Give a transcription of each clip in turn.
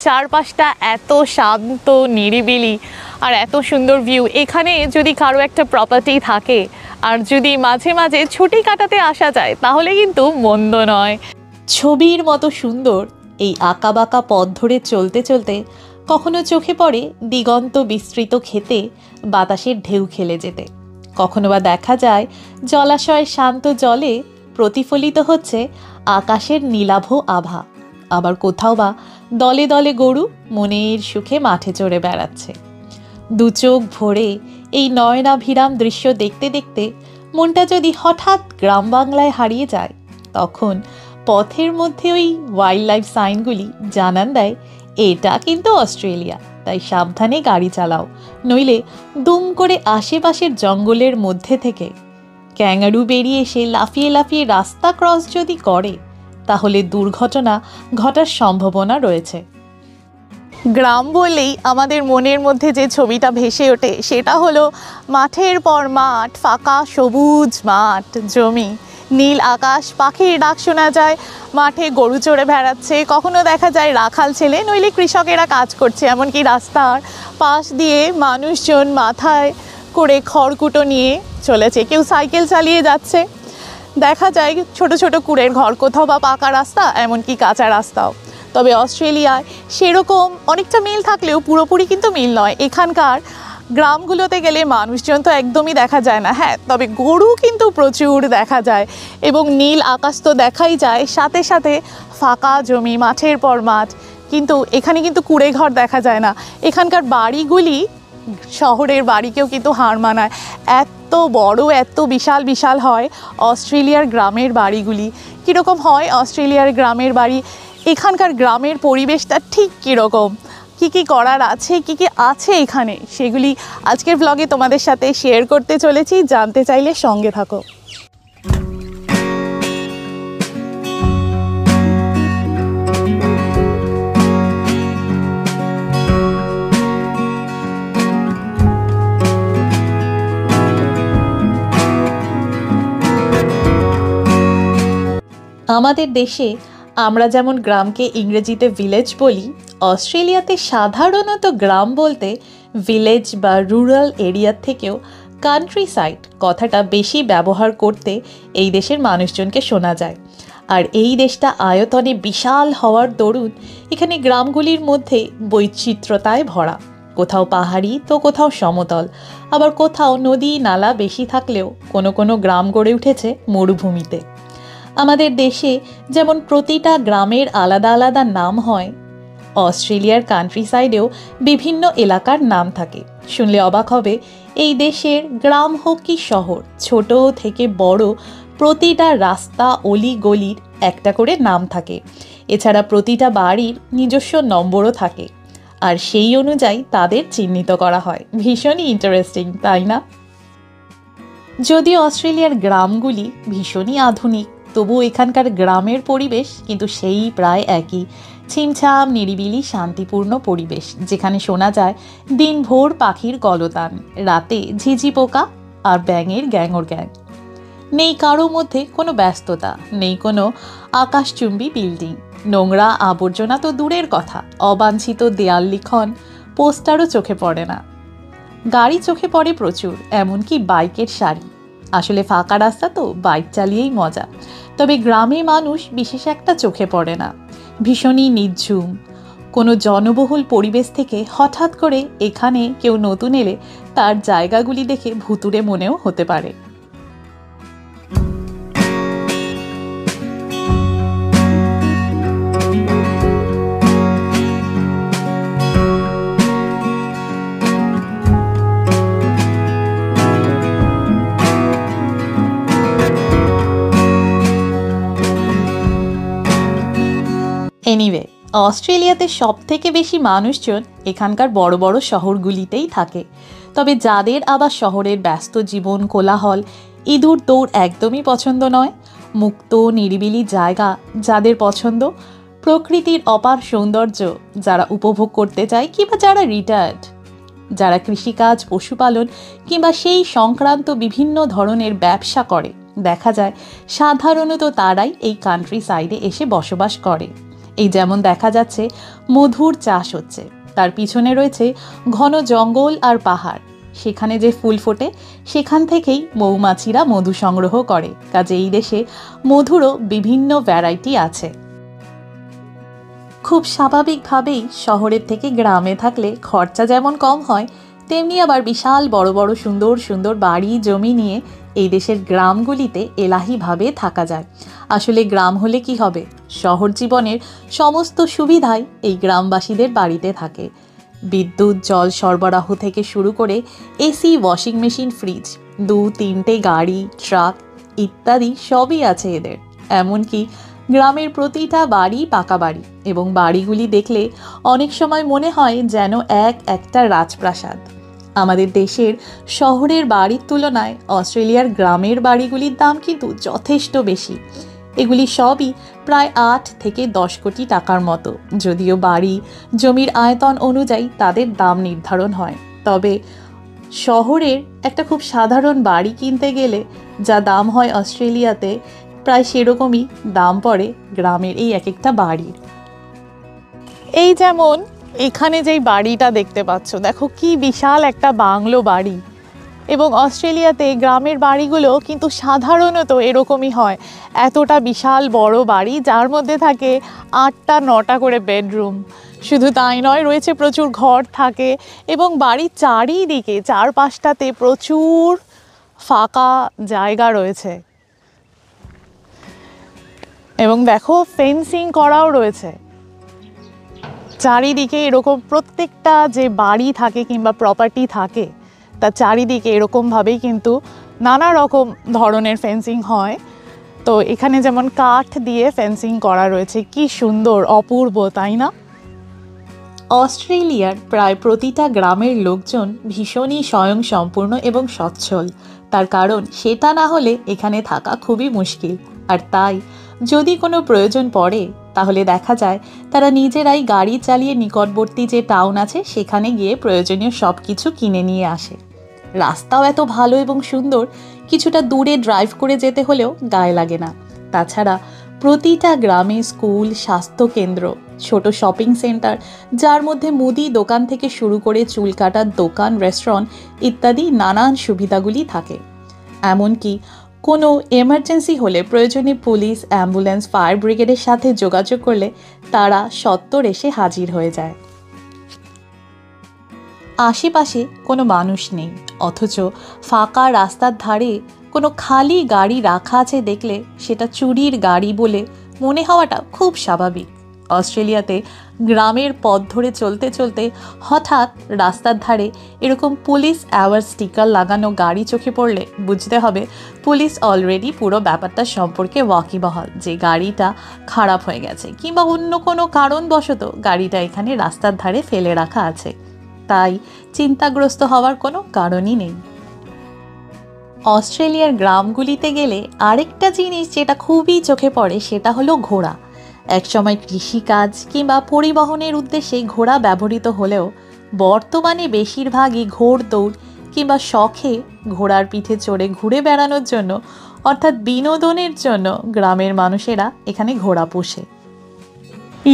চারপাশটা এত শান্ত নিরিবিলি আর এত সুন্দর ভিউ। এখানে যদি কারো একটা প্রপার্টি থাকে আর যদি মাঝে মাঝে ছুটি কাটাতে আসা যায় তাহলে কিন্তু মন্দ নয়। ছবির মতো সুন্দর এই আঁকাবাঁকা পথ ধরে চলতে চলতে কখনো চোখে পড়ে দিগন্ত বিস্তৃত ক্ষেতে বাতাসের ঢেউ খেলে যেতে, কখনো বা দেখা যায় জলাশয়ের শান্ত জলে প্রতিফলিত হচ্ছে আকাশের নীলাভ আভা, আবার কোথাও বা দলে দলে গরু মনের সুখে মাঠে চড়ে বেড়াচ্ছে। দু চোখ ভরে এই নয়নাভিরাম দৃশ্য দেখতে দেখতে মনটা যদি হঠাৎ গ্রাম বাংলায় হারিয়ে যায়, তখন পথের মধ্যে ওই ওয়াইল্ড লাইফ সাইনগুলি জানান দেয় এটা কিন্তু অস্ট্রেলিয়া, তাই সাবধানে গাড়ি চালাও, নইলে দুম করে আশেপাশের জঙ্গলের মধ্যে থেকে ক্যাঙ্গারু বেরিয়ে এসে লাফিয়ে লাফিয়ে রাস্তা ক্রস যদি করে তাহলে দুর্ঘটনা ঘটার সম্ভাবনা রয়েছে। গ্রাম বললেই আমাদের মনের মধ্যে যে ছবিটা ভেসে ওঠে সেটা হলো মাঠের পর মাঠ, ফাঁকা সবুজ মাঠ, জমি, নীল আকাশ, পাখির ডাক শোনা যায়, মাঠে গরু চড়ে বেড়াচ্ছে, কখনো দেখা যায় রাখাল ছেলে নইলে কৃষকেরা কাজ করছে, এমনকি রাস্তার পাশ দিয়ে মানুষজন মাথায় করে খড়কুটো নিয়ে চলেছে, কেউ সাইকেল চালিয়ে যাচ্ছে, দেখা যায় ছোট ছোট কুড়ের ঘর, কোথাও বা পাকা রাস্তা, এমনকি কাঁচা রাস্তাও। তবে অস্ট্রেলিয়ায় সেরকম অনেকটা মিল থাকলেও পুরোপুরি কিন্তু মিল নয়। এখানকার গ্রামগুলোতে গেলে মানুষজন তো একদমই দেখা যায় না, হ্যাঁ, তবে গরু কিন্তু প্রচুর দেখা যায় এবং নীল আকাশ তো দেখাই যায়, সাথে সাথে ফাঁকা জমি, মাঠের পর মাঠ। কিন্তু এখানে কিন্তু কুড়ে ঘর দেখা যায় না। এখানকার বাড়িগুলি শহরের বাড়িকেও কিন্তু হার মানায়, এত বড়, এত বিশাল বিশাল হয় অস্ট্রেলিয়ার গ্রামের বাড়িগুলি। কীরকম হয় অস্ট্রেলিয়ার গ্রামের বাড়ি, এখানকার গ্রামের পরিবেশটা ঠিক কীরকম, কী কী করার আছে, কী কী আছে এখানে, সেগুলি আজকের ব্লগে তোমাদের সাথে শেয়ার করতে চলেছি। জানতে চাইলে সঙ্গে থাকো। আমাদের দেশে আমরা যেমন গ্রামকে ইংরেজিতে ভিলেজ বলি, অস্ট্রেলিয়াতে সাধারণত গ্রাম বলতে ভিলেজ বা রুরাল এরিয়ার থেকেও কান্ট্রি সাইড কথাটা বেশি ব্যবহার করতে এই দেশের মানুষজনকে শোনা যায়। আর এই দেশটা আয়তনে বিশাল হওয়ার দরুন এখানে গ্রামগুলির মধ্যে বৈচিত্র্যতায় ভরা, কোথাও পাহাড়ি তো কোথাও সমতল, আবার কোথাও নদী নালা বেশি থাকলেও কোনো কোনো গ্রাম গড়ে উঠেছে মরুভূমিতে। আমাদের দেশে যেমন প্রতিটা গ্রামের আলাদা আলাদা নাম হয়, অস্ট্রেলিয়ার কান্ট্রি সাইডেও বিভিন্ন এলাকার নাম থাকে। শুনলে অবাক হবে, এই দেশের গ্রাম হোক কি শহর, ছোট থেকে বড় প্রতিটা রাস্তা অলি গলির একটা করে নাম থাকে। এছাড়া প্রতিটা বাড়ির নিজস্ব নম্বরও থাকে, আর সেই অনুযায়ী তাদের চিহ্নিত করা হয়। ভীষণই ইন্টারেস্টিং, তাই না? যদিও অস্ট্রেলিয়ার গ্রামগুলি ভীষণই আধুনিক, তবুও এখানকার গ্রামের পরিবেশ কিন্তু সেই প্রায় একই, ছিমছাম নিরিবিলি শান্তিপূর্ণ পরিবেশ, যেখানে শোনা যায় দিনভর পাখির কলতান, রাতে ঝিঝি পোকা আর ব্যাঙের গ্যাঙর গ্যাং। নেই কারো মধ্যে কোনো ব্যস্ততা, নেই কোনো আকাশচুম্বী বিল্ডিং, নোংরা আবর্জনা তো দূরের কথা, অবাঞ্ছিত দেয়াল লিখন পোস্টারও চোখে পড়ে না। গাড়ি চোখে পড়ে প্রচুর, এমনকি বাইকের সারি। আসলে ফাঁকা রাস্তা তো বাইক চালিয়েই মজা। তবে গ্রামে মানুষ বিশেষ একটা চোখে পড়ে না, ভীষণই নিঝুম। কোনো জনবহুল পরিবেশ থেকে হঠাৎ করে এখানে কেউ নতুন এলে তার জায়গাগুলি দেখে ভুতুড়ে মনেও হতে পারে। এনিওয়ে, অস্ট্রেলিয়াতে সব থেকে বেশি মানুষজন এখানকার বড় বড় শহরগুলিতেই থাকে। তবে যাদের আবার শহরের ব্যস্ত জীবন, কোলাহল, ইঁদুর দৌড় একদমই পছন্দ নয়, মুক্ত নিরিবিলি জায়গা যাদের পছন্দ, প্রকৃতির অপার সৌন্দর্য যারা উপভোগ করতে চায়, কিংবা যারা রিটায়ার্ড, যারা কৃষিকাজ, পশুপালন কিংবা সেই সংক্রান্ত বিভিন্ন ধরনের ব্যবসা করে, দেখা যায় সাধারণত তারাই এই কান্ট্রি সাইডে এসে বসবাস করে। এই যেমন দেখা যাচ্ছে মধুর চাষ হচ্ছে, তার পিছনে রয়েছে ঘন জঙ্গল আর পাহাড়। সেখানে যে ফুল ফোটে সেখান থেকেই মৌমাছিরা মধু সংগ্রহ করে। কাজে এই দেশে মধুরও বিভিন্ন ভ্যারাইটি আছে। খুব স্বাভাবিকভাবেই শহরের থেকে গ্রামে থাকলে খরচা যেমন কম হয়, তেমনি আবার বিশাল বড় বড় সুন্দর সুন্দর বাড়ি জমি নিয়ে এই দেশের গ্রামগুলিতে এলাহিভাবে থাকা যায়। আসলে গ্রাম হলে কি হবে, শহর জীবনের সমস্ত সুবিধাই এই গ্রামবাসীদের বাড়িতে থাকে। বিদ্যুৎ, জল সরবরাহ থেকে শুরু করে এসি, ওয়াশিং মেশিন, ফ্রিজ, 2-3টে গাড়ি, ট্রাক ইত্যাদি সবই আছে এদের। এমনকি গ্রামের প্রতিটা বাড়ি পাকা বাড়ি, এবং বাড়িগুলি দেখলে অনেক সময় মনে হয় যেন একটা রাজপ্রাসাদ। আমাদের দেশের শহরের বাড়ির তুলনায় অস্ট্রেলিয়ার গ্রামের বাড়িগুলির দাম কিন্তু যথেষ্ট বেশি। এগুলি সবই প্রায় 8 থেকে 10 কোটি টাকার মতো। যদিও বাড়ি জমির আয়তন অনুযায়ী তাদের দাম নির্ধারণ হয়, তবে শহরের একটা খুব সাধারণ বাড়ি কিনতে গেলে যা দাম হয় অস্ট্রেলিয়াতে, প্রায় সেরকমই দাম পড়ে গ্রামের এই এক একটা বাড়ির। এই যেমন এখানে যেই বাড়িটা দেখতে পাচ্ছ, দেখো কি বিশাল একটা বাংলো বাড়ি। এবং অস্ট্রেলিয়াতে গ্রামের বাড়িগুলো কিন্তু সাধারণত এরকমই হয়, এতটা বিশাল বড় বাড়ি যার মধ্যে থাকে 8টা-9টা করে বেডরুম। শুধু তাই নয়, রয়েছে প্রচুর ঘর থাকে, এবং বাড়ির চারিদিকে 4-5টাতে প্রচুর ফাঁকা জায়গা রয়েছে। এবং দেখো ফেন্সিং করাও রয়েছে চারিদিকে। এরকম প্রত্যেকটা যে বাড়ি থাকে কিংবা প্রপার্টি থাকে তার চারিদিকে এরকমভাবেই কিন্তু নানা রকম ধরনের ফেন্সিং হয়। তো এখানে যেমন কাঠ দিয়ে ফেন্সিং করা রয়েছে, কি সুন্দর, অপূর্ব, তাই না? অস্ট্রেলিয়ার প্রায় প্রতিটা গ্রামের লোকজন ভীষণই স্বয়ংসম্পূর্ণ এবং সচ্ছল। তার কারণ সেটা না হলে এখানে থাকা খুবই মুশকিল। আর তাই যদি কোনো প্রয়োজন পড়ে তাহলে দেখা যায় তারা নিজেরাই গাড়ি চালিয়ে নিকটবর্তী যে টাউন আছে সেখানে গিয়ে প্রয়োজনীয় সব কিছু কিনে নিয়ে আসে। রাস্তাও এত ভালো এবং সুন্দর, কিছুটা দূরে ড্রাইভ করে যেতে হলেও গায়ে লাগে না। তাছাড়া প্রতিটা গ্রামে স্কুল, স্বাস্থ্যকেন্দ্র, ছোট শপিং সেন্টার, যার মধ্যে মুদি দোকান থেকে শুরু করে চুল কাটার দোকান, রেস্টুরেন্ট ইত্যাদি নানান সুবিধাগুলি থাকে। এমনকি কোনো এমার্জেন্সি হলে প্রয়োজনে পুলিশ, অ্যাম্বুলেন্স, ফায়ার ব্রিগেডের সাথে যোগাযোগ করলে তারা সত্বর এসে হাজির হয়ে যায়। আশেপাশে কোনো মানুষ নেই, অথচ ফাঁকা রাস্তার ধারে কোনো খালি গাড়ি রাখা আছে দেখলে সেটা চুরির গাড়ি বলে মনে হওয়াটা খুব স্বাভাবিক। অস্ট্রেলিয়াতে গ্রামের পথ ধরে চলতে চলতে হঠাৎ রাস্তার ধারে এরকম পুলিশ অ্যাওয়ার স্টিকার লাগানো গাড়ি চোখে পড়লে বুঝতে হবে পুলিশ অলরেডি পুরো ব্যাপারটা সম্পর্কে ওয়াকিবহাল, যে গাড়িটা খারাপ হয়ে গেছে কিংবা অন্য কোনো কারণবশত গাড়িটা এখানে রাস্তার ধারে ফেলে রাখা আছে। তাই চিন্তাগ্রস্ত হওয়ার কোনো কারণই নেই। অস্ট্রেলিয়ার গ্রামগুলিতে গেলে আরেকটা জিনিস যেটা খুবই চোখে পড়ে সেটা হলো ঘোড়া। একসময় কৃষিকাজ কিংবা পরিবহনের উদ্দেশ্যে ঘোড়া ব্যবহৃত হলেও বর্তমানে বেশিরভাগই ঘোড়দৌড় কিংবা শখে ঘোড়ার পিঠে চড়ে ঘুরে বেড়ানোর জন্য, অর্থাৎ বিনোদনের জন্য গ্রামের মানুষেরা এখানে ঘোড়া পোষে।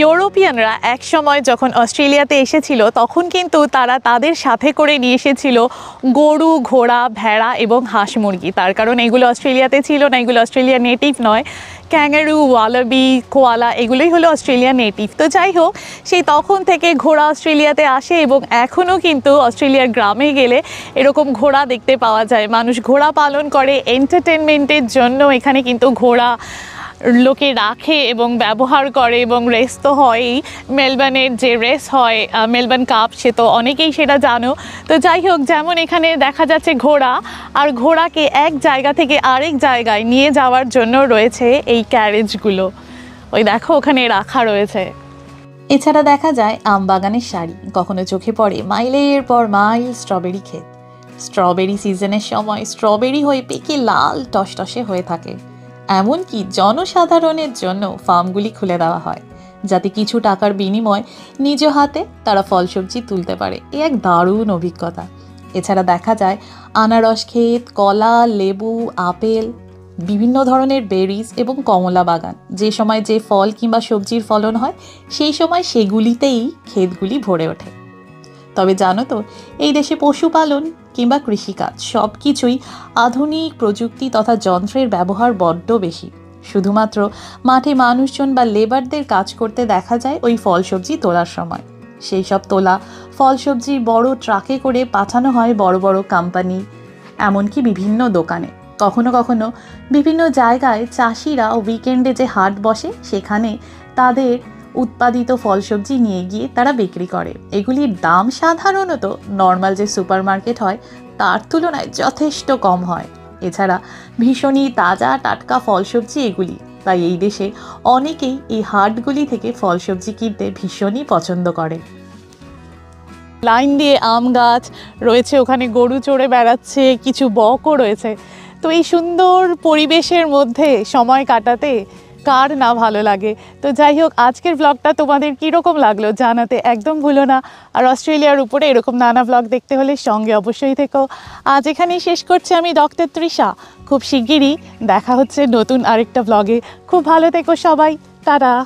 ইউরোপিয়ানরা এক সময় যখন অস্ট্রেলিয়াতে এসেছিল তখন কিন্তু তারা তাদের সাথে করে নিয়ে এসেছিল গরু, ঘোড়া, ভেড়া এবং হাঁস মুরগি। তার কারণ এগুলো অস্ট্রেলিয়াতে ছিল না, এগুলো অস্ট্রেলিয়ার নেটিভ নয়। ক্যাঙ্গারু, ওয়ালাবি, কোয়ালা এগুলোই হলো অস্ট্রেলিয়ার নেটিভ। তো যাই হোক, সেই তখন থেকে ঘোড়া অস্ট্রেলিয়াতে আসে এবং এখনও কিন্তু অস্ট্রেলিয়ার গ্রামে গেলে এরকম ঘোড়া দেখতে পাওয়া যায়। মানুষ ঘোড়া পালন করে এন্টারটেনমেন্টের জন্য। এখানে কিন্তু ঘোড়া লোকে রাখে এবং ব্যবহার করে, এবং রেস তো হয়ই। মেলবার্নের যে রেস হয় মেলবার্ন কাপ, সে তো অনেকেই সেটা জানো। তো যাই হোক, যেমন এখানে দেখা যাচ্ছে ঘোড়া, আর ঘোড়াকে এক জায়গা থেকে আরেক জায়গায় নিয়ে যাওয়ার জন্য রয়েছে এই ক্যারেজগুলো, ওই দেখো ওখানে রাখা রয়েছে। এছাড়া দেখা যায় আমবাগানের সারি, কখনো চোখে পড়ে মাইলের পর মাইল স্ট্রবেরি ক্ষেত। স্ট্রবেরি সিজনের সময় স্ট্রবেরি হয়ে পেকে লাল টসটসে হয়ে থাকে। এমনকি জনসাধারণের জন্য ফার্মগুলি খুলে দেওয়া হয়, যাতে কিছু টাকার বিনিময় নিজ হাতে তারা ফল সবজি তুলতে পারে। এ এক দারুণ অভিজ্ঞতা। এছাড়া দেখা যায় আনারস ক্ষেত, কলা, লেবু, আপেল, বিভিন্ন ধরনের বেরিজ এবং কমলা বাগান। যে সময় যে ফল কিংবা সবজির ফলন হয় সেই সময় সেগুলিতেই ক্ষেতগুলি ভরে ওঠে। তবে জানো তো, এই দেশে পশুপালন কিংবা কৃষিকাজ সব কিছুই আধুনিক প্রযুক্তি তথা যন্ত্রের ব্যবহার বড্ড বেশি। শুধুমাত্র মাঠে মানুষজন বা লেবারদের কাজ করতে দেখা যায় ওই ফল সবজি তোলার সময়। সেই সব তোলা ফল সবজি বড় ট্রাকে করে পাঠানো হয় বড় বড় কোম্পানি, এমনকি বিভিন্ন দোকানে। কখনো কখনো বিভিন্ন জায়গায় চাষিরা উইকেন্ডে যে হাট বসে সেখানে তাদের উৎপাদিত ফল সবজি নিয়ে গিয়ে তারা বিক্রি করে। এগুলির দাম সাধারণত নর্মাল যে সুপার মার্কেট হয় তার তুলনায় যথেষ্ট কম হয়। এছাড়া ভীষণই তাজা টাটকা ফল সবজি এগুলি, তাই এই দেশে অনেকেই এই হাটগুলি থেকে ফল সবজি কিনতে ভীষণই পছন্দ করে। লাইন দিয়ে আম গাছ রয়েছে, ওখানে গরু চড়ে বেড়াচ্ছে, কিছু বকও রয়েছে। তো এই সুন্দর পরিবেশের মধ্যে সময় কাটাতে কার না ভালো লাগে। তো যাই হোক, আজকের ব্লগটা তোমাদের কীরকম লাগলো জানাতে একদম ভুলো না। আর অস্ট্রেলিয়ার উপরে এরকম নানা ব্লগ দেখতে হলে সঙ্গে অবশ্যই থেকো। আজ এখানেই শেষ করছি আমি, ডক্টর তৃষা। খুব শিগগিরই দেখা হচ্ছে নতুন আরেকটা ব্লগে। খুব ভালো থেকো সবাই, টাটা।